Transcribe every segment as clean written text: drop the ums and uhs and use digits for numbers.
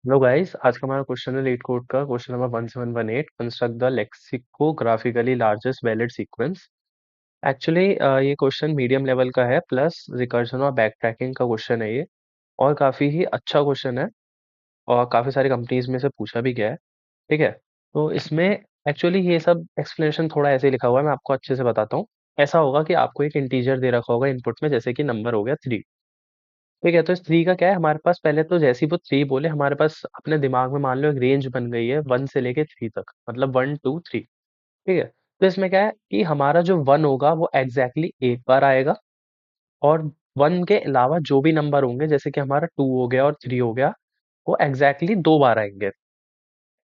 Hello guys, आज का हमारा क्वेश्चन है लीड कोड का question number 1718। Construct the lexicographically largest valid sequence. Actually ये क्वेश्चन मीडियम लेवल का है, प्लस रिकर्जन और बैक ट्रैकिंग का क्वेश्चन है ये। और काफ़ी ही अच्छा क्वेश्चन है, और काफ़ी सारी कंपनीज में से पूछा भी गया है। ठीक है, तो इसमें एक्चुअली ये सब एक्सप्लेनेशन थोड़ा ऐसे ही लिखा हुआ है, मैं आपको अच्छे से बताता हूँ। ऐसा होगा कि आपको एक इंटीजर दे रखा होगा इनपुट में, जैसे कि नंबर हो गया 3। ठीक है, तो इस 3 का क्या है, हमारे पास पहले तो जैसे ही वो 3 बोले, हमारे पास अपने दिमाग में मान लो एक रेंज बन गई है 1 से लेके 3 तक, मतलब 1 2 3। ठीक है, तो इसमें क्या है कि हमारा जो 1 होगा वो एग्जैक्टली एक बार आएगा, और 1 के अलावा जो भी नंबर होंगे, जैसे कि हमारा 2 हो गया और 3 हो गया, वो एग्जैक्टली 2 बार आएंगे।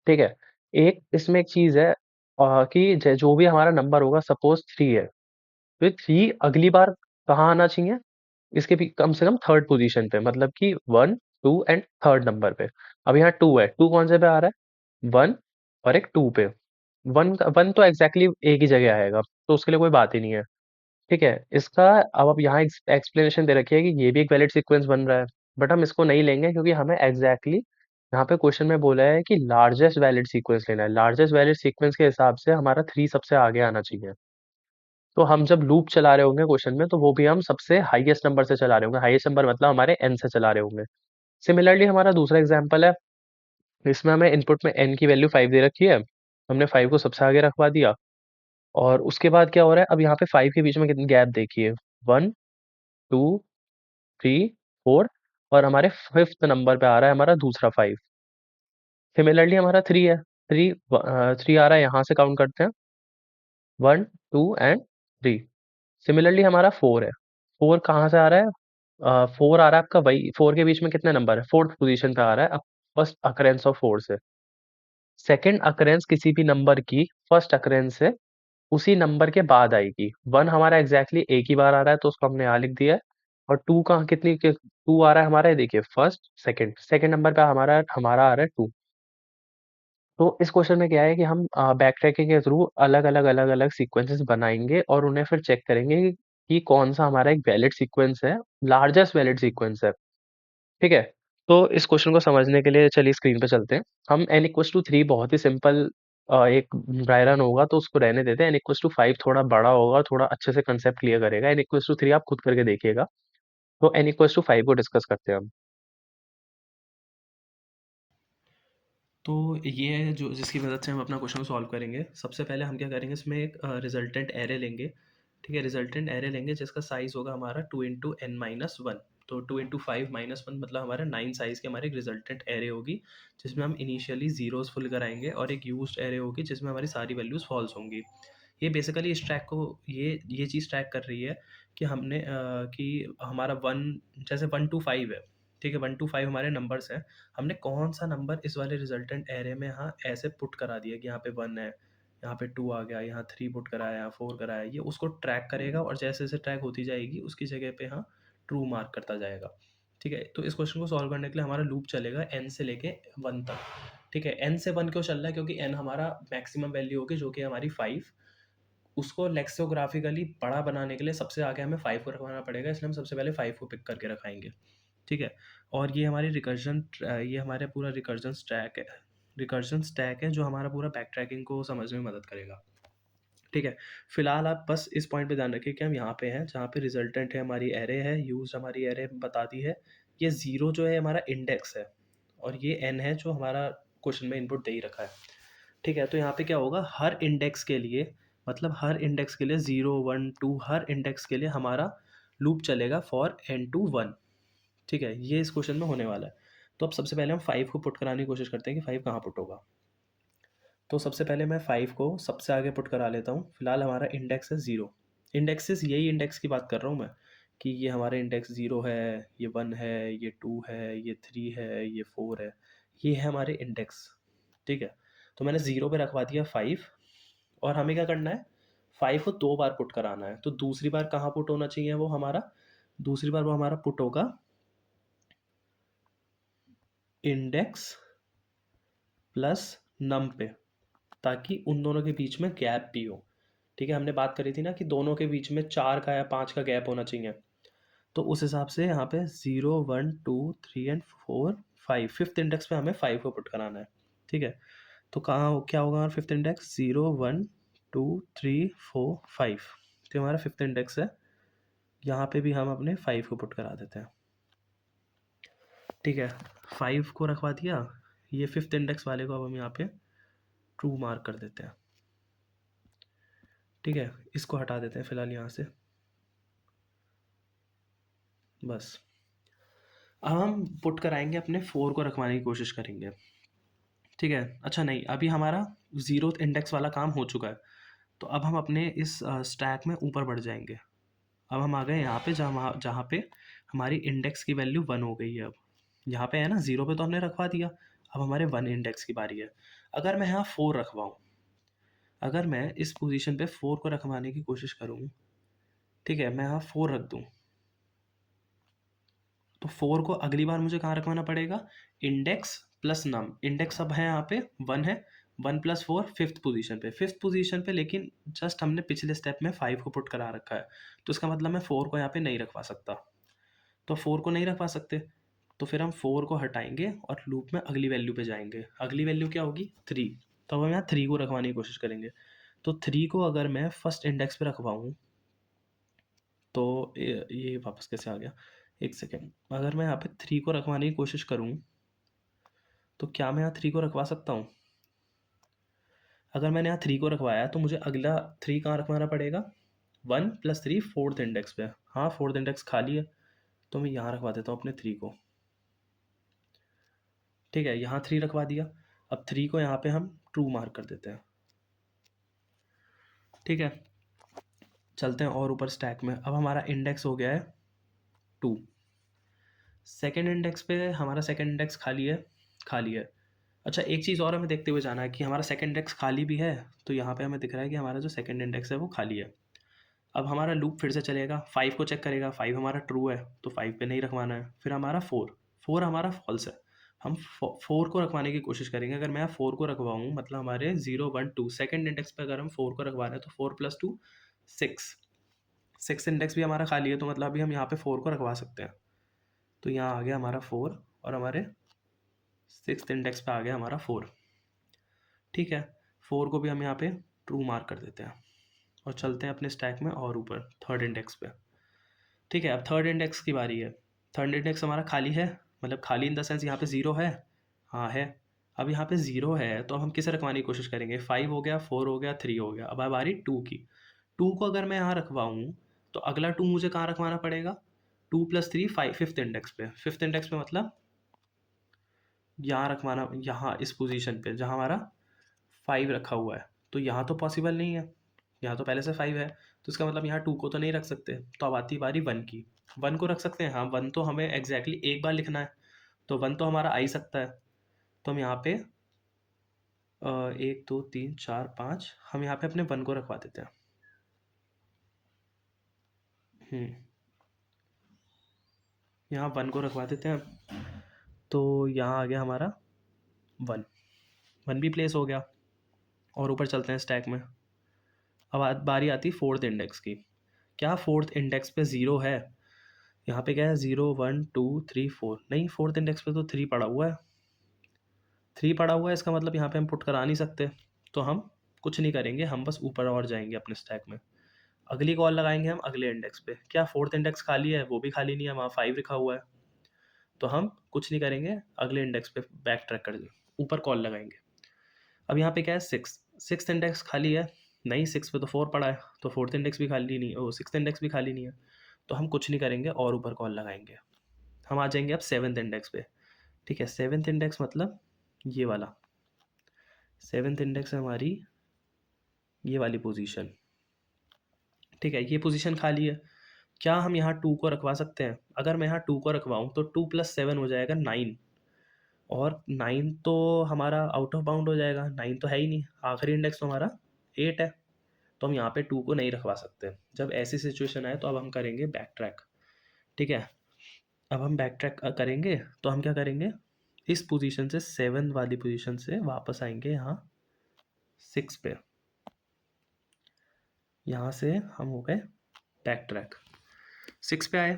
ठीक है, एक इसमें एक चीज है कि जो भी हमारा नंबर होगा, सपोज 3 है, तो 3 अगली बार कहाँ आना चाहिए, इसके भी कम से कम थर्ड पोजीशन पे, मतलब कि 1 2 एंड थर्ड नंबर पे। अब यहाँ 2 है, 2 कौन से पे आ रहा है, 1 और एक 2 पे। 1 तो एग्जैक्टली एक ही जगह आएगा, तो उसके लिए कोई बात ही नहीं है। ठीक है, इसका अब यहाँ एक्सप्लेनेशन दे रखी है कि ये भी एक वैलिड सीक्वेंस बन रहा है, बट हम इसको नहीं लेंगे, क्योंकि हमें एग्जैक्टली यहाँ पे क्वेश्चन में बोला है कि लार्जेस्ट वैलिड सीक्वेंस लेना है। लार्जेस्ट वैलिड सीक्वेंस के हिसाब से हमारा 3 सबसे आगे आना चाहिए। तो हम जब लूप चला रहे होंगे क्वेश्चन में, तो वो भी हम सबसे हाईएस्ट नंबर से चला रहे होंगे। हाईएस्ट नंबर मतलब हमारे n से चला रहे होंगे। सिमिलरली हमारा दूसरा एग्जांपल है, इसमें हमें इनपुट में n की वैल्यू 5 दे रखी है, हमने 5 को सबसे आगे रखवा दिया। और उसके बाद क्या हो रहा है, अब यहाँ पे 5 के बीच में कितनी गैप देखिए, 1 2 3 4, और हमारे फिफ्थ नंबर पे आ रहा है हमारा दूसरा 5। सिमिलरली हमारा 3 है, 3 आ रहा है, यहाँ से काउंट करते हैं, 1 2 एंड 3। सिमिलरली हमारा 4 है, 4 कहाँ से आ रहा है, 4 आ रहा है आपका, वही 4 के बीच में कितने नंबर है, फोर्थ पोजीशन पे आ रहा है। अब फर्स्ट अकरेंस ऑफ 4 से सेकंड अकरेंस किसी भी नंबर की फर्स्ट अकरेंस से उसी नंबर के बाद आएगी। 1 हमारा एग्जैक्टली एक ही बार आ रहा है, तो उसको हमने यहाँ लिख दिया है। और 2 कहाँ, कितनी 2 आ रहा है हमारा, ये देखिए, फर्स्ट सेकंड सेकंड नंबर पे हमारा हमारा आ रहा है 2। तो इस क्वेश्चन में क्या है कि हम बैक ट्रैकिंग के थ्रू अलग-अलग सीक्वेंसेस बनाएँगे, और उन्हें फिर चेक करेंगे कि कौन-सा हमारा एक वैलिड सीक्वेंस है, लार्जेस्ट वैलिड सीक्वेंस है। ठीक है? तो इस क्वेश्चन को समझने के लिए चलिए स्क्रीन पे चलते हैं। हम n इक्वल्स टू 3 बहुत ही सिंपल एक ड्राई रन होगा, तो उसको रहने देते हैं। n इक्वल्स टू 5 थोड़ा बड़ा होगा, थोड़ा अच्छे से कांसेप्ट क्लियर करेगा। n इक्वल्स टू 3 आप खुद करके देखिएगा। तो n इक्वल्स टू 5 को डिस्कस करते हैं हम। तो ये है जो जिसकी मदद से हम अपना क्वेश्चन सॉल्व करेंगे। सबसे पहले हम क्या करेंगे, इसमें एक रिजल्टेंट एरे लेंगे। ठीक है, रिजल्टेंट एरे लेंगे जिसका साइज़ होगा हमारा 2 इंटू एन माइनस वन। तो 2 इंटू फाइव माइनस वन मतलब हमारा 9 साइज़ की हमारी एक रिजल्टेंट एरे होगी, जिसमें हम इनिशियली ज़ीरोज़ फुल कराएंगे, और एक यूज्ड एरे होगी जिसमें हमारी सारी वैल्यूज़ फॉल्स होंगी। ये बेसिकली इस ट्रैक को ये चीज़ ट्रैक कर रही है कि हमने कि हमारा वन, जैसे 1 टू 5 है। ठीक है, 1 टू 5 हमारे नंबर्स हैं। हमने कौन-सा नंबर इस वाले रिजल्टेंट एरे में यहाँ ऐसे पुट करा दिया कि यहाँ पे 1 है, यहाँ पे 2 आ गया, यहाँ 3 पुट कराया, यहाँ 4 कराया। ये उसको ट्रैक करेगा, और जैसे-जैसे ट्रैक होती जाएगी उसकी जगह पे यहाँ ट्रू मार्क करता जाएगा। ठीक है, तो इस क्वेश्चन को सॉल्व करने के लिए हमारा लूप चलेगा n से लेके 1 तक। ठीक है, n से 1 क्यों चल रहा है, क्योंकि n हमारा मैक्सिमम वैल्यू होगी जो कि हमारी 5। उसको लेक्सियोग्राफिकली बड़ा बनाने के लिए सबसे आगे हमें 5 को रखवाना पड़ेगा, इसलिए हम सबसे पहले 5 को पिक करके रखाएँगे। ठीक है, और ये हमारी ये हमारा पूरा रिकर्जन स्टैक है जो हमारा पूरा बैक ट्रैकिंग को समझने में मदद करेगा। ठीक है, फिलहाल आप बस इस पॉइंट पे ध्यान रखिए कि हम यहाँ पे हैं जहाँ पे रिजल्टेंट है हमारी एरे है, यूज हमारी एरे बता दी है। ये ज़ीरो जो है हमारा इंडेक्स है, और ये एन है जो हमारा क्वेश्चन में इनपुट दे ही रखा है। ठीक है, तो यहाँ पे क्या होगा, हर इंडेक्स के लिए, मतलब हर इंडेक्स के लिए 0 1 2, हर इंडेक्स के लिए हमारा लूप चलेगा फॉर n टू 1। ठीक है, ये इस क्वेश्चन में होने वाला है। तो अब सबसे पहले हम 5 को पुट कराने की कोशिश करते हैं कि 5 कहाँ पुट होगा। तो सबसे पहले मैं 5 को सबसे आगे पुट करा लेता हूँ। फिलहाल हमारा इंडेक्स है 0। इंडेक्सेस, यही इंडेक्स की बात कर रहा हूँ मैं, कि ये हमारा इंडेक्स 0 है, ये 1 है, ये 2 है, ये 3 है, ये 4 है। ये है हमारे इंडेक्स। ठीक है, तो मैंने 0 पे रखवा दिया 5, और हमें क्या करना है, 5 को 2 बार पुट कराना है। तो दूसरी बार कहाँ पुट होना चाहिए वो हमारा, दूसरी बार वो हमारा पुट होगा इंडेक्स प्लस नम पे, ताकि उन दोनों के बीच में गैप भी हो। ठीक है, हमने बात करी थी ना कि दोनों के बीच में 4 का या 5 का गैप होना चाहिए। तो उस हिसाब से यहाँ पे 0 1 2 3 एंड 4 5, फिफ्थ इंडेक्स पे हमें 5 को पुट कराना है, ठीक है। तो कहाँ क्या होगा हमारा फिफ्थ इंडेक्स, 0 1 2 3 4 5, तो हमारा फिफ्थ इंडेक्स है। यहाँ पे भी हम अपने 5 को पुट करा देते हैं, ठीक है। 5 को रखवा दिया, ये फिफ्थ इंडेक्स वाले को अब हम यहाँ पे ट्रू मार्क कर देते हैं, ठीक है। इसको हटा देते हैं फिलहाल यहाँ से, बस। अब हम पुट कराएंगे अपने 4 को रखवाने की कोशिश करेंगे, ठीक है। अच्छा नहीं, अभी हमारा जीरो इंडेक्स वाला काम हो चुका है, तो अब हम अपने इस स्टैक में ऊपर बढ़ जाएंगे। अब हम आ गए यहाँ पे जहाँ जहाँ पे हमारी इंडेक्स की वैल्यू 1 हो गई है। अब यहाँ पे है ना, 0 पे तो हमने रखवा दिया, अब हमारे 1 इंडेक्स की बारी है। अगर मैं यहाँ 4 रखवाऊँ, अगर मैं इस पोजीशन पे 4 को रखवाने की कोशिश करूँ, ठीक है, मैं यहाँ 4 रख दूँ, तो 4 को अगली बार मुझे कहाँ रखवाना पड़ेगा, इंडेक्स प्लस नम। इंडेक्स अब है यहाँ पे 1 है, 1 + 4 फिफ्थ पोजीशन पे, फिफ्थ पोजीशन पे, लेकिन जस्ट हमने पिछले स्टेप में 5 को पुट करा रखा है, तो इसका मतलब मैं 4 को यहाँ पे नहीं रखवा सकता। तो 4 को नहीं रखवा सकते, तो फिर हम 4 को हटाएंगे और लूप में अगली वैल्यू पे जाएंगे। अगली वैल्यू क्या होगी, 3, तो अब हम यहाँ 3 को रखवाने की कोशिश करेंगे। तो 3 को अगर मैं फर्स्ट इंडेक्स पे रखवाऊँ, तो ये वापस कैसे आ गया, एक सेकेंड। अगर मैं यहाँ पे 3 को रखवाने की कोशिश करूँ, तो क्या मैं यहाँ 3 को रखवा सकता हूँ? अगर मैंने यहाँ 3 को रखवाया, तो मुझे अगला 3 कहाँ रखवाना पड़ेगा, 1 + 3 फोर्थ इंडेक्स पे। हाँ, फोर्थ इंडेक्स खाली है, तो मैं यहाँ रखवा देता हूँ अपने 3 को, ठीक है। यहाँ 3 रखवा दिया, अब 3 को यहाँ पे हम ट्रू मार्क कर देते हैं, ठीक है। चलते हैं और ऊपर स्टैक में। अब हमारा इंडेक्स हो गया है 2। सेकेंड इंडेक्स पे हमारा सेकेंड इंडेक्स खाली है, खाली है। अच्छा, एक चीज़ और हमें देखते हुए जाना है कि हमारा सेकेंड इंडेक्स खाली भी है, तो यहाँ पे हमें दिख रहा है कि हमारा जो सेकेंड इंडेक्स है वो खाली है। अब हमारा लूप फिर से चलेगा, 5 को चेक करेगा, 5 हमारा ट्रू है, तो 5 पे नहीं रखवाना है। फिर हमारा 4, 4 हमारा फॉल्स है, हम 4 को रखवाने की कोशिश करेंगे। अगर मैं 4 को रखवाऊँ, मतलब हमारे 0 1 2 सेकेंड इंडेक्स पे अगर हम 4 को रखवा रहे हैं, तो 4 + 2 6, सिक्स इंडेक्स भी हमारा खाली है, तो मतलब अभी हम यहाँ पे 4 को रखवा सकते हैं। तो यहाँ आ गया हमारा 4, और हमारे सिक्स इंडेक्स पे आ गया हमारा 4, ठीक है। 4 को भी हम यहाँ पे ट्रू मार्क कर देते हैं और चलते हैं अपने स्टैक में और ऊपर थर्ड इंडेक्स पे, ठीक है। अब थर्ड इंडेक्स की बारी है। थर्ड इंडेक्स हमारा खाली है, मतलब खाली इन द सेंस यहाँ पे 0 है, हाँ है। अब यहाँ पे 0 है, तो अब हम किसे रखवाने की कोशिश करेंगे, 5 हो गया, 4 हो गया, 3 हो गया। अब बारी 2 की। 2 को अगर मैं यहाँ रखवाऊँ, तो अगला 2 मुझे कहाँ रखवाना पड़ेगा, 2 + 3 5, फिफ्थ इंडेक्स पे। फिफ्थ इंडेक्स पे मतलब यहाँ रखवाना, यहाँ इस पोजीशन पे जहाँ हमारा 5 रखा हुआ है। तो यहाँ तो पॉसिबल नहीं है, यहाँ तो पहले से 5 है, तो इसका मतलब यहाँ 2 को तो नहीं रख सकते। तो अब आती बारी 1 की। 1 को रख सकते हैं, हाँ। 1 तो हमें एग्जैक्टली एक बार लिखना है, तो 1 तो हमारा आ ही सकता है। तो हम यहाँ पे 1 2 3 4 5, हम यहाँ पे अपने 1 को रखवा देते हैं। यहाँ 1 को रखवा देते हैं, तो यहाँ आ गया हमारा 1, 1 भी प्लेस हो गया। और ऊपर चलते हैं स्टैक में। अब बारी आती फोर्थ इंडेक्स की। क्या फोर्थ इंडेक्स पे 0 है? यहाँ पे क्या है, 0 1 2 3 4, नहीं, फोर्थ इंडेक्स पे तो 3 पड़ा हुआ है। 3 पड़ा हुआ है, इसका मतलब यहाँ पे हम पुट करा नहीं सकते, तो हम कुछ नहीं करेंगे, हम बस ऊपर और जाएंगे अपने स्टैक में। अगली कॉल लगाएंगे हम अगले इंडेक्स पे। क्या फोर्थ इंडेक्स खाली है? वो भी खाली नहीं है, वहाँ 5 लिखा हुआ है। तो हम कुछ नहीं करेंगे, अगले इंडेक्स पे बैक ट्रैक कर ऊपर कॉल लगाएंगे। अब यहाँ पे क्या है, 6, सिक्स इंडेक्स खाली है, नहीं, 6 पे तो 4 पड़ा है, तो फोर्थ इंडेक्स भी खाली नहीं, ओ सिक्स इंडेक्स भी खाली नहीं है, तो हम कुछ नहीं करेंगे और ऊपर कॉल लगाएंगे। हम आ जाएंगे अब सेवन्थ इंडेक्स पे, ठीक है। सेवन्थ इंडेक्स मतलब ये वाला सेवन्थ इंडेक्स है हमारी, ये वाली पोजीशन, ठीक है। ये पोजीशन खाली है। क्या हम यहाँ 2 को रखवा सकते हैं? अगर मैं यहाँ 2 को रखवाऊँ, तो 2 + 7 हो जाएगा 9, और 9 तो हमारा आउट ऑफ बाउंड हो जाएगा, 9 तो है ही नहीं। आखिरी इंडेक्स तो हमारा 8 है, तो हम यहाँ पे 2 को नहीं रखवा सकते। जब ऐसी सिचुएशन आए, तो अब हम करेंगे बैक ट्रैक, ठीक है। अब हम बैक ट्रैक करेंगे, तो हम क्या करेंगे, इस पोजीशन से 7 वाली पोजीशन से वापस आएंगे यहाँ 6 पे। यहाँ से हम हो गए बैक ट्रैक, 6 पे आए।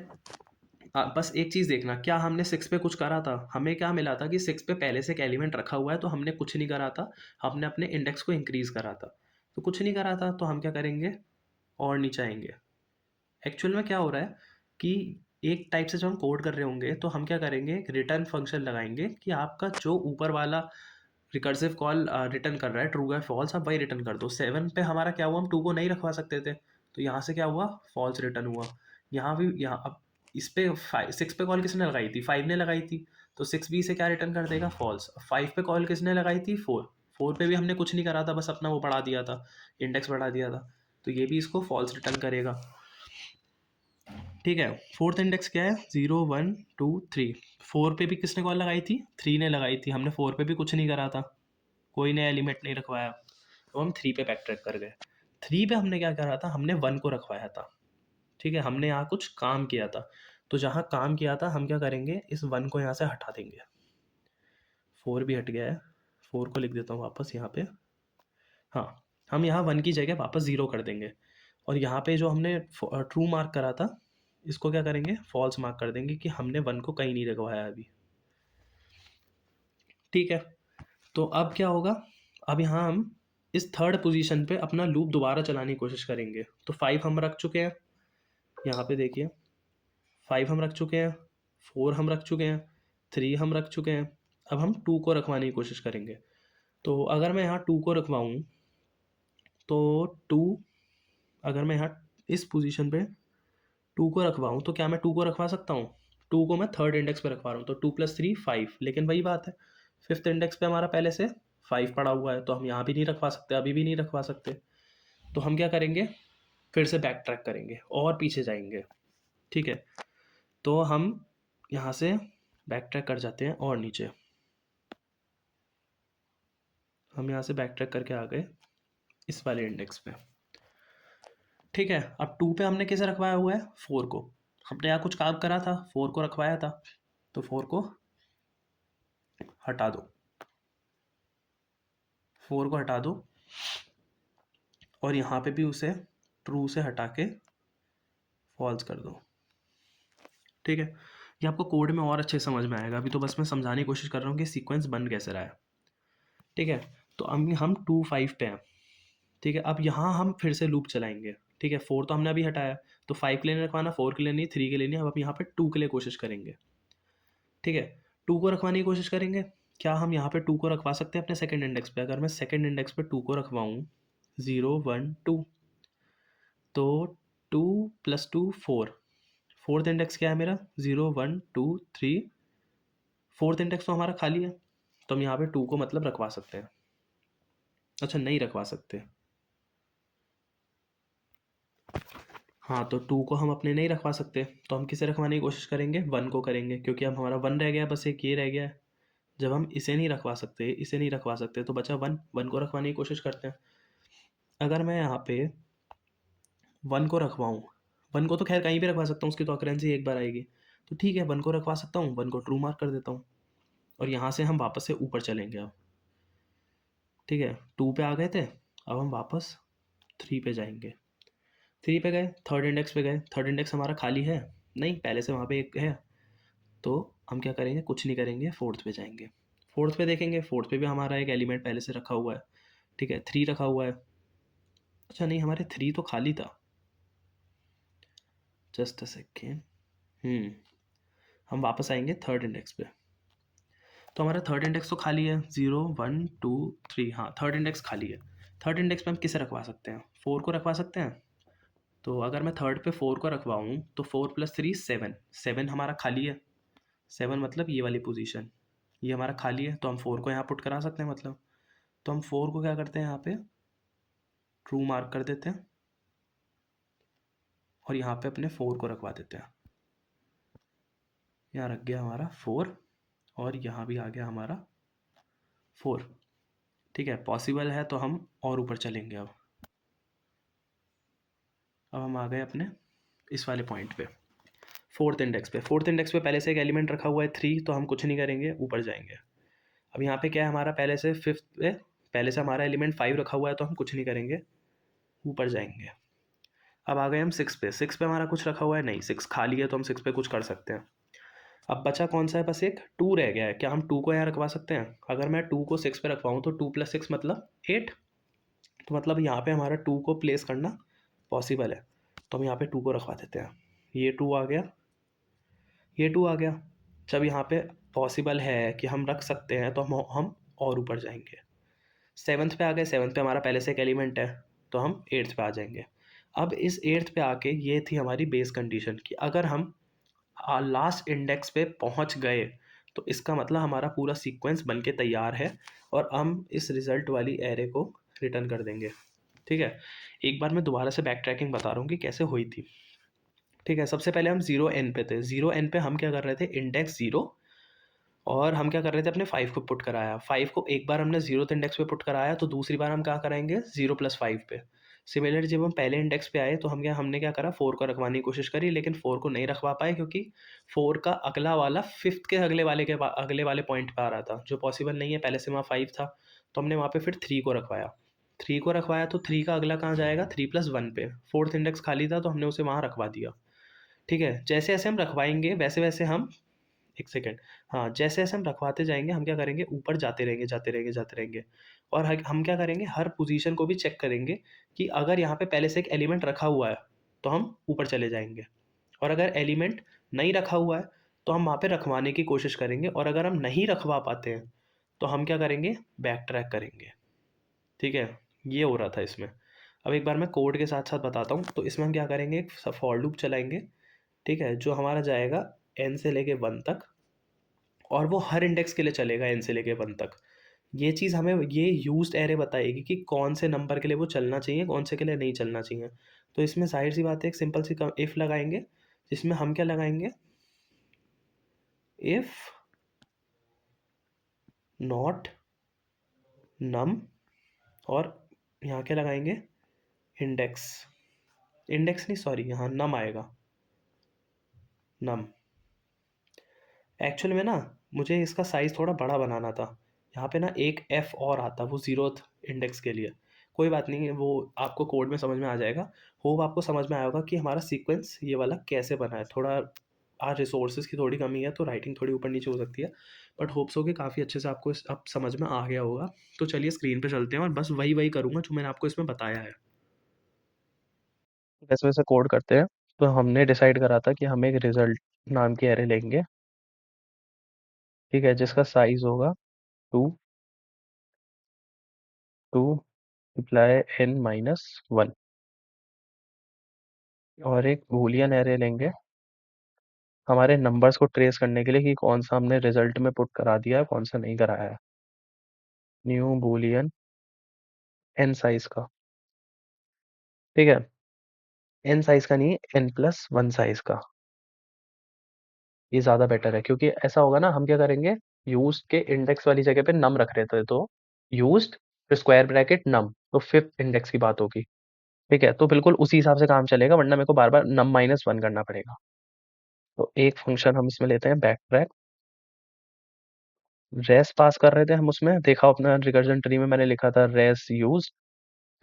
बस एक चीज़ देखना, क्या हमने 6 पे कुछ करा था? हमें क्या मिला था कि 6 पे पहले से एक एलिमेंट रखा हुआ है, तो हमने कुछ नहीं करा था, हमने अपने इंडेक्स को इंक्रीज़ करा था। तो कुछ नहीं करा था, तो हम क्या करेंगे, और नीचे आएँगे। एक्चुअल में क्या हो रहा है कि एक टाइप से जब हम कोड कर रहे होंगे, तो हम क्या करेंगे, एक रिटर्न फंक्शन लगाएँगे कि आपका जो ऊपर वाला रिकर्सिव कॉल रिटर्न कर रहा है, ट्रू या फॉल्स, आप वही रिटर्न कर दो। 7 पे हमारा क्या हुआ, हम 2 को नहीं रखवा सकते थे, तो यहाँ से क्या हुआ, फॉल्स रिटर्न हुआ। यहाँ भी, यहाँ अब इस पे 6 पे कॉल किसने लगाई थी, 5 ने लगाई थी, तो 6 बी से क्या रिटर्न कर देगा, फॉल्स। 5 पे कॉल किसने लगाई थी, 4। 4 पे भी हमने कुछ नहीं करा था, बस अपना वो बढ़ा दिया था, इंडेक्स बढ़ा दिया था, तो ये भी इसको फॉल्स रिटर्न करेगा। ठीक है, फोर्थ इंडेक्स क्या है, 0 1 2 3। 4 पे भी किसने कॉल लगाई थी, 3 ने लगाई थी, हमने 4 पे भी कुछ नहीं करा था, कोई नया एलिमेंट नहीं रखवाया, तो हम 3 पे बैक ट्रैक कर गए। 3 पे हमने क्या करा था, हमने 1 को रखवाया था। ठीक है, हमने यहाँ कुछ काम किया था, तो जहाँ काम किया था हम क्या करेंगे, इस 1 को यहाँ से हटा देंगे। 4 भी हट गया है, 4 को लिख देता हूँ वापस यहाँ पे। हाँ, हम यहाँ 1 की जगह वापस 0 कर देंगे, और यहाँ पे जो हमने ट्रू मार्क करा था, इसको क्या करेंगे, फॉल्स मार्क कर देंगे कि हमने 1 को कहीं नहीं रखवाया अभी। ठीक है, तो अब क्या होगा, अब यहाँ हम इस थर्ड पोजीशन पे अपना लूप दोबारा चलाने की कोशिश करेंगे। तो 5 हम रख चुके हैं, यहाँ पे देखिए 5 हम रख चुके हैं, 4 हम रख चुके हैं, 3 हम रख चुके हैं। अब हम 2 को रखवाने की कोशिश करेंगे। तो अगर मैं यहाँ 2 को रखवाऊँ, तो 2, अगर मैं यहाँ इस पोजीशन पे 2 को रखवाऊँ, तो क्या मैं 2 को रखवा सकता हूँ? 2 को मैं थर्ड इंडेक्स पे रखवा रहा हूँ, तो 2 + 3 5, लेकिन वही बात है, फिफ्थ इंडेक्स पे हमारा पहले से 5 पड़ा हुआ है, तो हम यहाँ भी नहीं रखवा सकते, अभी भी नहीं रखवा सकते। तो हम क्या करेंगे, फिर से बैक ट्रैक करेंगे और पीछे जाएंगे। ठीक है, तो हम यहाँ से बैक ट्रैक कर जाते हैं और नीचे, हम यहाँ से बैक ट्रैक करके आ गए इस वाले इंडेक्स पे। ठीक है, अब 2 पे हमने किसे रखवाया हुआ है, 4 को। हमने यहाँ कुछ काम करा था, 4 को रखवाया था, तो 4 को हटा दो, 4 को हटा दो, और यहाँ पे भी उसे ट्रू से हटा के फॉल्स कर दो। ठीक है, ये आपको कोड में और अच्छे समझ में आएगा, अभी तो बस मैं समझाने की कोशिश कर रहा हूँ कि सीक्वेंस बन कैसे रहा है। ठीक है, तो अब हम 2 5 पे हैं। ठीक है, अब यहाँ हम फिर से लूप चलाएंगे। ठीक है, 4 तो हमने अभी हटाया, तो 5 के लिए नहीं रखवाना, 4 के लिए नहीं, 3 के लिए नहीं, अब यहाँ पे 2 के लिए कोशिश करेंगे। ठीक है, 2 को रखवाने की कोशिश करेंगे। क्या हम यहाँ पे 2 को रखवा सकते हैं अपने सेकंड इंडेक्स पे? अगर मैं सेकंड इंडेक्स पे 2 को रखवाऊँ, 0 1 2, तो 2 + 2 4। फोर्थ इंडेक्स क्या है मेरा, 0 1 2 3। फोर्थ इंडेक्स तो हमारा खाली है, तो हम यहाँ पे 2 को मतलब रखवा सकते हैं। अच्छा, नहीं रखवा सकते, हाँ, तो 2 को हम अपने नहीं रखवा सकते, तो हम किसे रखवाने की कोशिश करेंगे, 1 को करेंगे, क्योंकि अब हमारा 1 रह गया, बस एक ये रह गया है। जब हम इसे नहीं रखवा सकते, इसे नहीं रखवा सकते, तो बचा 1, 1 को रखवाने की कोशिश करते हैं। अगर मैं यहाँ पे 1 को रखवाऊँ, 1 को तो खैर कहीं भी रखवा सकता हूँ, उसकी तो ऑकरेंस ही एक बार आएगी, तो ठीक है, 1 को रखवा सकता हूँ, 1 को ट्रू मार्क कर देता हूँ, और यहाँ से हम वापस से ऊपर चलेंगे अब। ठीक है, 2 पे आ गए थे, अब हम वापस 3 पे जाएंगे। 3 पे गए, थर्ड इंडेक्स पे गए, थर्ड इंडेक्स हमारा खाली है, नहीं पहले से वहाँ पे एक है, तो हम क्या करेंगे, कुछ नहीं करेंगे, फोर्थ पे जाएंगे। फोर्थ पे देखेंगे, फोर्थ पे भी हमारा एक एलिमेंट पहले से रखा हुआ है। ठीक है, 3 रखा हुआ है, अच्छा नहीं, हमारे 3 तो खाली था, जस्ट अ सेकेंड। हम वापस आएंगे थर्ड इंडेक्स पे, तो हमारा थर्ड इंडेक्स तो खाली है, 0 1 2 3, हाँ थर्ड इंडेक्स खाली है। थर्ड इंडेक्स पे हम किसे रखवा सकते हैं, 4 को रखवा सकते हैं। तो अगर मैं थर्ड पे 4 को रखवाऊँ, तो 4 + 3 7, 7 हमारा खाली है, 7 मतलब ये वाली पोजीशन, ये हमारा खाली है, तो हम 4 को यहाँ पुट करा सकते हैं मतलब। तो हम 4 को क्या करते हैं, यहाँ पे ट्रू मार्क कर देते हैं, और यहाँ पे अपने 4 को रखवा देते हैं। यहाँ रख गया हमारा 4, और यहाँ भी आ गया हमारा 4। ठीक है, पॉसिबल है तो हम और ऊपर चलेंगे अब हम आ गए अपने इस वाले पॉइंट पे, फोर्थ इंडेक्स पे। फोर्थ इंडेक्स पे पहले से एक एलिमेंट रखा हुआ है 3, तो हम कुछ नहीं करेंगे, ऊपर जाएंगे। अब यहाँ पे क्या है, हमारा पहले से फिफ्थ पे पहले से हमारा एलिमेंट 5 रखा हुआ है, तो हम कुछ नहीं करेंगे, ऊपर जाएंगे। अब आ गए हम 6 पे। 6 पे हमारा कुछ रखा हुआ है नहीं, 6 खाली है तो हम 6 पे कुछ कर सकते हैं। अब बचा कौन सा है, बस एक 2 रह गया है। क्या हम 2 को यहाँ रखवा सकते हैं? अगर मैं 2 को 6 पे रखवाऊँ तो 2 + 6 मतलब 8। तो मतलब यहाँ पे हमारा 2 को प्लेस करना पॉसिबल है। तो हम यहाँ पे 2 को रखवा देते हैं। ये 2 आ गया, ये 2 आ गया। जब यहाँ पे पॉसिबल है कि हम रख सकते हैं तो हम और ऊपर जाएंगे। 7th पे आ गए। 7th पे हमारा पहले से एक एलिमेंट है, तो हम 8th पे आ जाएंगे। अब इस 8th पे आके ये थी हमारी बेस कंडीशन कि अगर हम लास्ट इंडेक्स पे पहुंच गए तो इसका मतलब हमारा पूरा सीक्वेंस बन के तैयार है और हम इस रिजल्ट वाली एरे को रिटर्न कर देंगे। ठीक है, एक बार मैं दोबारा से बैक ट्रैकिंग बता रहा हूँ कि कैसे हुई थी। ठीक है, सबसे पहले हम 0n पे थे। 0n पे हम क्या कर रहे थे, इंडेक्स 0, और हम क्या कर रहे थे, अपने 5 को पुट कराया। 5 को एक बार हमने 0th इंडेक्स पे पुट कराया तो दूसरी बार हम क्या कराएंगे, 0 + 5 पे। सिमिलरली जब हम पहले इंडेक्स पे आए तो हमने क्या करा, 4 को रखवाने की कोशिश करी, लेकिन 4 को नहीं रखवा पाए क्योंकि 4 का अगला वाला 5th के अगले वाले पॉइंट पे आ रहा था, जो पॉसिबल नहीं है। पहले से वहाँ 5 था तो हमने वहाँ पे फिर 3 को रखवाया। 3 को रखवाया तो 3 का अगला कहाँ जाएगा, 3 + 1 पे। 4th इंडेक्स खाली था तो हमने उसे वहाँ रखवा दिया। ठीक है, जैसे जैसे हम रखवाएंगे वैसे वैसे हम, एक सेकेंड, हाँ, जैसे जैसे हम रखवाते जाएंगे हम क्या करेंगे, ऊपर जाते रहेंगे, जाते रहेंगे, जाते रहेंगे। और हम क्या करेंगे, हर पोजीशन को भी चेक करेंगे कि अगर यहाँ पे पहले से एक एलिमेंट रखा हुआ है तो हम ऊपर चले जाएंगे, और अगर एलिमेंट नहीं रखा हुआ है तो हम वहाँ पे रखवाने की कोशिश करेंगे, और अगर हम नहीं रखवा पाते हैं तो हम क्या करेंगे, बैक ट्रैक करेंगे। ठीक है, ये हो रहा था इसमें। अब एक बार मैं कोड के साथ साथ बताता हूँ। तो इसमें हम क्या करेंगे, एक फॉर लूप चलाएंगे। ठीक है, जो हमारा जाएगा n से लेके 1 तक, और वो हर इंडेक्स के लिए चलेगा n से लेके 1 तक। ये चीज़ हमें ये यूज्ड एरे बताएगी कि कौन से नंबर के लिए वो चलना चाहिए, कौन से के लिए नहीं चलना चाहिए। तो इसमें ज़ाहिर सी बात है, एक सिंपल सी इफ़ लगाएंगे, जिसमें हम क्या लगाएंगे, इफ़ नॉट नम, और यहाँ क्या लगाएंगे, इंडेक्स। इंडेक्स नहीं, सॉरी, यहाँ नम आएगा, नम। एक्चुअल में ना मुझे इसका साइज़ थोड़ा बड़ा बनाना था। यहाँ पे ना एक एफ और आता, वो 0th इंडेक्स के लिए। कोई बात नहीं, वो आपको कोड में समझ में आ जाएगा। होप आपको समझ में आया होगा कि हमारा सीक्वेंस ये वाला कैसे बना है। थोड़ा आज रिसोर्सेज की थोड़ी कमी है तो राइटिंग थोड़ी ऊपर नीचे हो सकती है, बट होप्स हो कि काफ़ी अच्छे से आपको अब समझ में आ गया होगा। तो चलिए स्क्रीन पे चलते हैं और बस वही वही करूँगा जो मैंने आपको इसमें बताया है। वैसे वैसे कोड करते हैं। तो हमने डिसाइड करा था कि हम एक रिजल्ट नाम की एरे लेंगे, ठीक है, जिसका साइज होगा 2, 2 इम्प्लाई n-1, और एक बूलियन एरे लेंगे हमारे नंबर्स को ट्रेस करने के लिए कि कौन सा हमने रिजल्ट में पुट करा दिया है, कौन सा नहीं कराया है। न्यू बूलियन n साइज का, ठीक है, n साइज का नहीं, n+1 साइज का। ये ज़्यादा बेटर है क्योंकि ऐसा होगा ना, हम क्या करेंगे, यूज्ड के इंडेक्स वाली जगह पे नम रख रहे थे, तो यूज्ड फिर स्क्वायर ब्रैकेट नम, तो 5th इंडेक्स की बात होगी। ठीक है, तो बिल्कुल उसी हिसाब से काम चलेगा, वरना मेरे को बार बार num-1 करना पड़ेगा। तो एक फंक्शन हम इसमें लेते हैं, बैक ट्रैक। रेस पास कर रहे थे हम उसमें, देखा अपना रिकर्जन ट्री में मैंने लिखा था रेस यूज,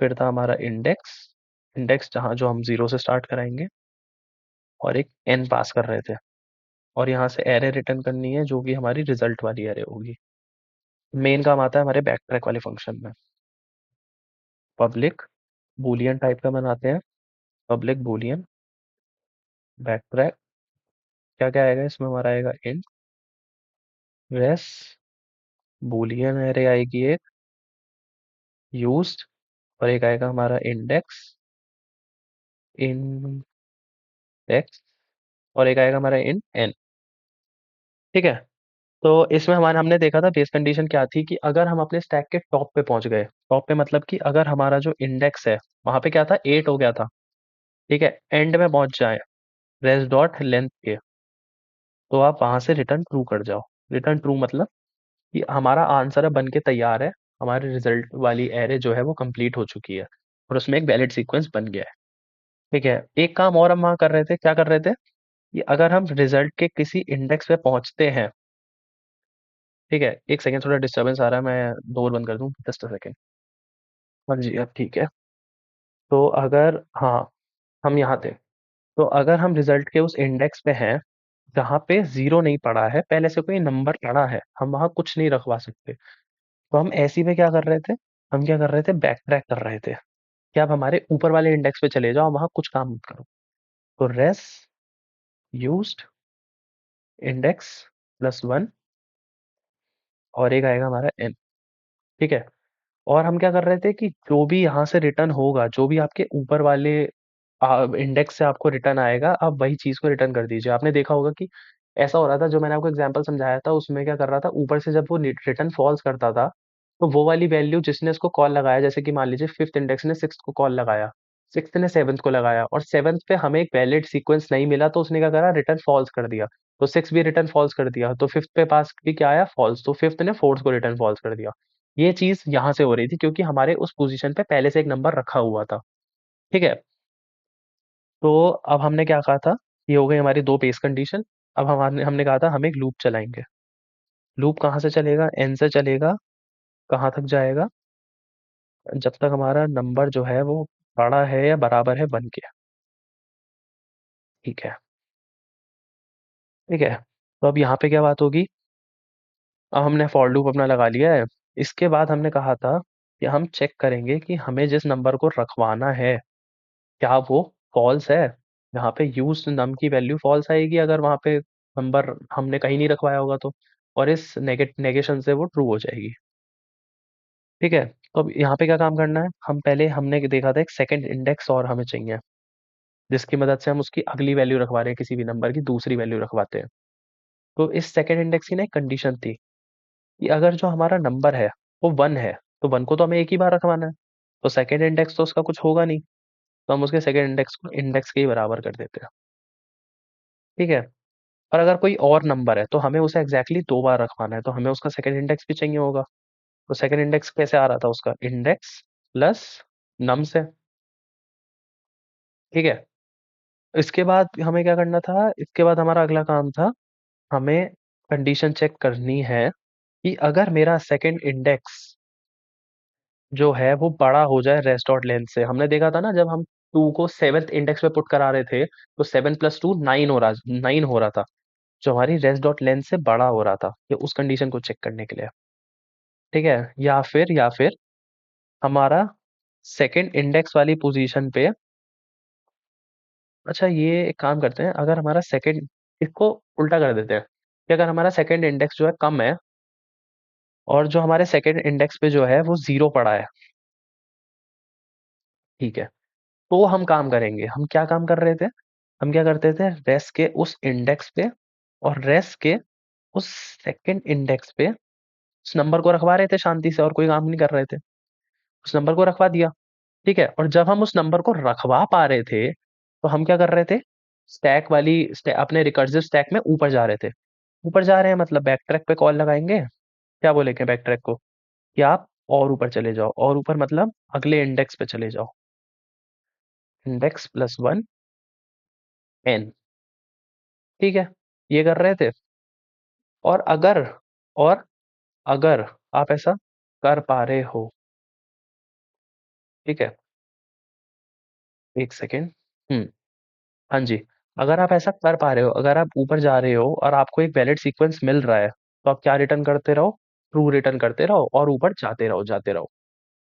फिर था हमारा इंडेक्स, इंडेक्स जहाँ जो हम 0 से स्टार्ट कराएंगे, और एक n पास कर रहे थे, और यहाँ से एरे रिटर्न करनी है जो कि हमारी रिजल्ट वाली एरे होगी। मेन काम आता है हमारे बैक ट्रैक वाले फंक्शन में। पब्लिक बूलियन टाइप का बनाते हैं, पब्लिक बूलियन बैक ट्रैक। क्या क्या आएगा इसमें, हमारा आएगा इंट रेस, बूलियन एरे आएगी एक, यूज्ड, और एक आएगा हमारा इंडेक्स, इंडेक्स, और एक आएगा हमारा इन एन। ठीक है, तो इसमें हमारा हमने देखा था बेस कंडीशन क्या थी कि अगर हम अपने स्टैक के टॉप पे पहुंच गए, टॉप पे मतलब कि अगर हमारा जो इंडेक्स है वहां पे क्या था, 8 हो गया था, ठीक है, एंड में पहुंच जाए रेस डॉट लेंथ के, तो आप वहां से रिटर्न ट्रू कर जाओ। रिटर्न ट्रू मतलब कि हमारा आंसर बन के तैयार है, हमारे रिजल्ट वाली एरे जो है वो कंप्लीट हो चुकी है, और उसमें एक वैलिड सीक्वेंस बन गया है। ठीक है, एक काम और हम वहां कर रहे थे, क्या कर रहे थे कि अगर हम रिजल्ट के किसी इंडेक्स पे पहुंचते हैं, ठीक है, एक सेकंड, थोड़ा डिस्टरबेंस आ रहा है, मैं डोर बंद कर दूं, जस्ट अ सेकंड। हाँ जी, अब ठीक है। तो अगर, हाँ, हम यहाँ थे। तो अगर हम रिजल्ट के उस इंडेक्स पे हैं जहाँ पे ज़ीरो नहीं पड़ा है, पहले से कोई नंबर पड़ा है, हम वहाँ कुछ नहीं रखवा सकते। तो हम ऐसी में क्या कर रहे थे, हम क्या कर रहे थे, बैक ट्रैक कर रहे थे कि आप हमारे ऊपर वाले इंडेक्स पे चले जाओ, वहाँ कुछ काम मत करो। तो रेस यूज्ड इंडेक्स +1 और एक आएगा हमारा n, ठीक है। और हम क्या कर रहे थे कि जो भी यहाँ से रिटर्न होगा, जो भी आपके ऊपर वाले इंडेक्स से आपको रिटर्न आएगा, आप वही चीज़ को रिटर्न कर दीजिए। आपने देखा होगा कि ऐसा हो रहा था, जो मैंने आपको एग्जांपल समझाया था उसमें क्या कर रहा था, ऊपर से जब वो रिटर्न फॉल्स करता था, तो वो वाली वैल्यू जिसने उसको कॉल लगाया, जैसे कि मान लीजिए फिफ्थ इंडेक्स ने सिक्स को कॉल लगाया, सिक्स ने सेवन्थ को लगाया, और सेवन्थ पे हमें एक वैलिड सीक्वेंस नहीं मिला, तो उसने क्या करा, रिटर्न फॉल्स कर दिया। तो सिक्स भी रिटर्न फॉल्स कर दिया, तो फिफ्थ पे पास भी क्या आया, फॉल्स। तो फिफ्थ ने फोर्थ को रिटर्न फॉल्स कर दिया। ये चीज यहाँ से हो रही थी क्योंकि हमारे उस पोजीशन पे पहले से एक नंबर रखा हुआ था, ठीक है। तो अब हमने क्या कहा था, ये हो गई हमारी दो बेस कंडीशन। अब हमने हमने कहा था हम एक लूप चलाएंगे। लूप कहाँ से चलेगा, एन से चलेगा, कहाँ तक जाएगा, जब तक हमारा नंबर जो है वो बड़ा है या बराबर है 1 के, ठीक है। ठीक है, तो अब यहाँ पे क्या बात होगी, अब हमने फॉर लूप अपना लगा लिया है। इसके बाद हमने कहा था कि हम चेक करेंगे कि हमें जिस नंबर को रखवाना है, क्या वो फॉल्स है। यहाँ पे यूज्ड नम की वैल्यू फॉल्स आएगी अगर वहाँ पे नंबर हमने कहीं नहीं रखवाया होगा तो, और इस नेगेशन से वो ट्रू हो जाएगी, ठीक है। तो अब यहाँ पे क्या काम करना है, हम पहले हमने देखा था एक सेकंड इंडेक्स और हमें चाहिए, जिसकी मदद से हम उसकी अगली वैल्यू रखवा रहे हैं, किसी भी नंबर की दूसरी वैल्यू रखवाते हैं। तो इस सेकंड इंडेक्स की ना एक कंडीशन थी कि अगर जो हमारा नंबर है वो 1 है, तो 1 को तो हमें एक ही बार रखवाना है, तो सेकंड इंडेक्स तो उसका कुछ होगा नहीं, तो हम उसके सेकंड इंडेक्स को इंडेक्स के ही बराबर कर देते हैं, ठीक है। और अगर कोई और नंबर है तो हमें उसे एग्जैक्टली दो बार रखवाना है, तो हमें उसका सेकंड इंडेक्स भी चाहिए होगा। तो सेकंड इंडेक्स कैसे आ रहा था, उसका इंडेक्स प्लस नम से, ठीक है। इसके बाद हमें क्या करना था, इसके बाद हमारा अगला काम था, हमें कंडीशन चेक करनी है कि अगर मेरा सेकंड इंडेक्स जो है वो बड़ा हो जाए रेस्ट डॉट लेंथ से। हमने देखा था ना, जब हम टू को सेवेंथ इंडेक्स पे पुट करा रहे थे, तो 7 + 2 9 हो रहा था, जो हमारी रेस्ट डॉट लेंथ से बड़ा हो रहा था, ये उस कंडीशन को चेक करने के लिए, ठीक है। या फिर हमारा सेकंड इंडेक्स वाली पोजीशन पे, अच्छा ये एक काम करते हैं, अगर हमारा सेकंड, इसको उल्टा कर देते हैं कि अगर हमारा सेकंड इंडेक्स जो है कम है, और जो हमारे सेकंड इंडेक्स पे जो है वो ज़ीरो पड़ा है, ठीक है। तो हम काम करेंगे, हम क्या काम कर रहे थे, हम क्या करते थे, रेस के उस इंडेक्स पे और रेस के उस सेकंड इंडेक्स पे उस नंबर को रखवा रहे थे शांति से, और कोई काम नहीं कर रहे थे, उस नंबर को रखवा दिया, ठीक है। और जब हम उस नंबर को रखवा पा रहे थे, तो हम क्या कर रहे थे, अपने रिकर्सिव स्टैक में ऊपर जा रहे थे। ऊपर जा रहे हैं मतलब बैक ट्रैक पे कॉल लगाएंगे, क्या बोलेंगे बैक ट्रैक को, कि आप और ऊपर चले जाओ, और ऊपर मतलब अगले इंडेक्स पे चले जाओ, इंडेक्स +1 n, ठीक है। ये कर रहे थे। और अगर और अगर आप ऐसा कर पा रहे हो, ठीक है, एक सेकेंड, हम्म, हाँ जी, अगर आप ऐसा कर पा रहे हो, अगर आप ऊपर जा रहे हो और आपको एक वैलिड सीक्वेंस मिल रहा है, तो आप क्या रिटर्न करते रहो, ट्रू रिटर्न करते रहो, और ऊपर जाते रहो जाते रहो।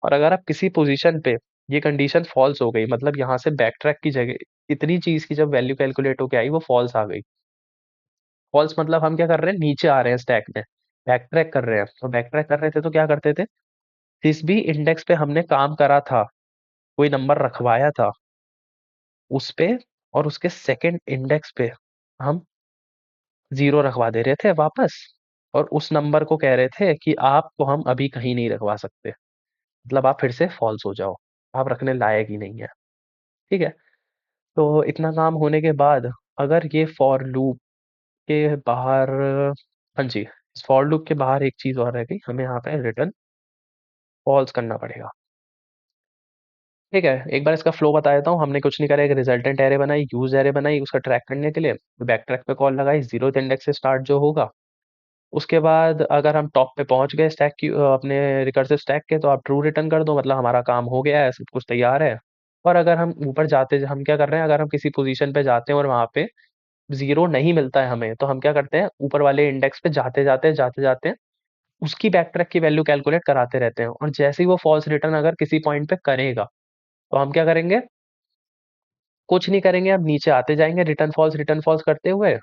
और अगर आप किसी पोजीशन पे ये कंडीशन फॉल्स हो गई, मतलब यहाँ से बैक ट्रैक की जगह इतनी चीज की जब वैल्यू कैलकुलेट होके आई वो फॉल्स आ गई, फॉल्स मतलब हम क्या कर रहे हैं, नीचे आ रहे हैं स्टैक में, बैक ट्रैक कर रहे हैं। तो बैक ट्रैक कर रहे थे तो क्या करते थे, जिस भी इंडेक्स पे हमने काम करा था, कोई नंबर रखवाया था, उस पे और उसके सेकंड इंडेक्स पे हम ज़ीरो रखवा दे रहे थे वापस, और उस नंबर को कह रहे थे कि आपको हम अभी कहीं नहीं रखवा सकते, मतलब आप फिर से फॉल्स हो जाओ, आप रखने लायक ही नहीं है, ठीक है। तो इतना काम होने के बाद, अगर ये फॉर लूप के बाहर, हाँ जी, इस फॉर लूप के बाहर एक चीज़ और रह गई, हमें यहाँ पे रिटर्न फॉल्स करना पड़ेगा, ठीक है। एक बार इसका फ्लो बता देता हूँ। हमने कुछ नहीं करा, एक रिजल्टेंट एरे बनाई, यूज एरे बनाई उसका ट्रैक करने के लिए, बैक ट्रैक पे कॉल लगाई, जीरो इंडेक्स से स्टार्ट जो होगा। उसके बाद अगर हम टॉप पे पहुंच गए स्टैक की, अपने रिकर्सिव स्टैक के, तो आप ट्रू रिटर्न कर दो, मतलब हमारा काम हो गया है, सब कुछ तैयार है। और अगर हम ऊपर जाते हम क्या कर रहे हैं, अगर हम किसी पोजीशन पे जाते हैं और वहां पे जीरो नहीं मिलता है हमें, तो हम क्या करते हैं, ऊपर वाले इंडेक्स पे जाते जाते उसकी बैक ट्रैक की वैल्यू कैलकुलेट कराते रहते हैं, और जैसे ही वो फॉल्स रिटर्न अगर किसी पॉइंट पे करेगा, तो हम क्या करेंगे, कुछ नहीं करेंगे, अब नीचे आते जाएंगे रिटर्न फॉल्स करते हुए।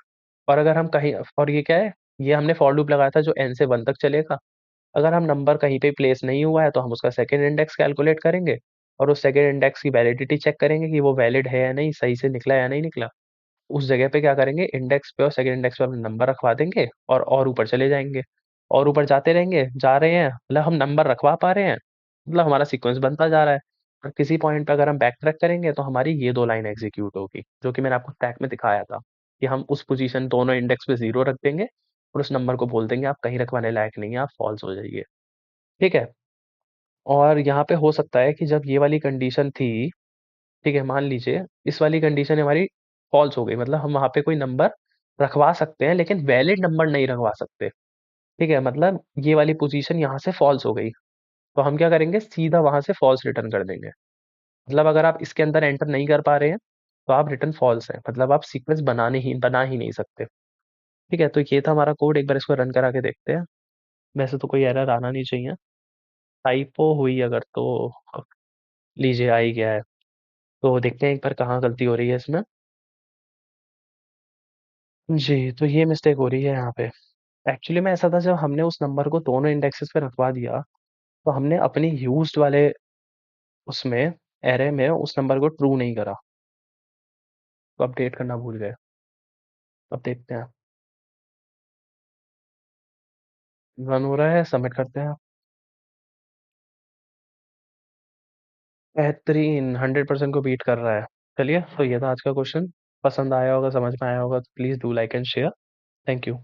और अगर हम कहीं, और ये क्या है, ये हमने फॉर लूप लगाया था जो n से 1 तक चलेगा। अगर हम नंबर कहीं पे प्लेस नहीं हुआ है, तो हम उसका सेकंड इंडेक्स कैलकुलेट करेंगे, और उस सेकंड इंडेक्स की वैलिडिटी चेक करेंगे कि वो वैलिड है या नहीं, सही से निकला या नहीं निकला। उस जगह पे क्या करेंगे, इंडेक्स पे और सेकंड इंडेक्स पे अपने नंबर रखवा देंगे, और ऊपर चले जाएंगे, और ऊपर जाते रहेंगे, जा रहे हैं, मतलब हम नंबर रखवा पा रहे हैं, मतलब हमारा सीक्वेंस बनता जा रहा है। और किसी पॉइंट पे अगर हम बैक ट्रैक करेंगे, तो हमारी ये दो लाइन एग्जीक्यूट होगी, जो कि मैंने आपको स्टैक में दिखाया था, कि हम उस पोजीशन दोनों इंडेक्स पे जीरो रख देंगे, और उस नंबर को बोल देंगे आप कहीं रखवाने लायक नहीं है, आप फॉल्स हो जाइए। ठीक है। और यहाँ पे हो सकता है कि जब ये वाली कंडीशन थी, ठीक है, मान लीजिए इस वाली कंडीशन हमारी फॉल्स हो गई, मतलब हम वहां पे कोई नंबर रखवा सकते हैं लेकिन वैलिड नंबर नहीं रखवा सकते। ठीक है, मतलब ये वाली पोजीशन यहाँ से फॉल्स हो गई, तो हम क्या करेंगे, सीधा वहां से फॉल्स रिटर्न कर देंगे। मतलब अगर आप इसके अंदर एंटर नहीं कर पा रहे हैं, तो आप रिटर्न फॉल्स है, मतलब आप सीक्वेंस बना ही नहीं सकते। ठीक है, तो ये था हमारा कोड, एक बार इसको रन करा के देखते हैं। वैसे तो कोई एरर आना नहीं चाहिए, टाइपो हुई अगर तो लीजिए आ ही गया है। तो देखते हैं एक बार कहाँ गलती हो रही है इसमें। जी, तो ये मिस्टेक हो रही है यहाँ पे। एक्चुअली में ऐसा था, जब हमने उस नंबर को दोनों इंडेक्सेस पे रखवा दिया, तो हमने अपनी यूज्ड वाले उसमें एरे में उस नंबर को ट्रू नहीं करा, तो अपडेट करना भूल गए। अब देखते हैं, रन हो रहा है, सबमिट करते हैं। बेहतरीन, 100% को बीट कर रहा है। चलिए, तो ये था आज का क्वेश्चन। पसंद आया होगा, समझ में आया होगा, तो please do like and share. Thank you.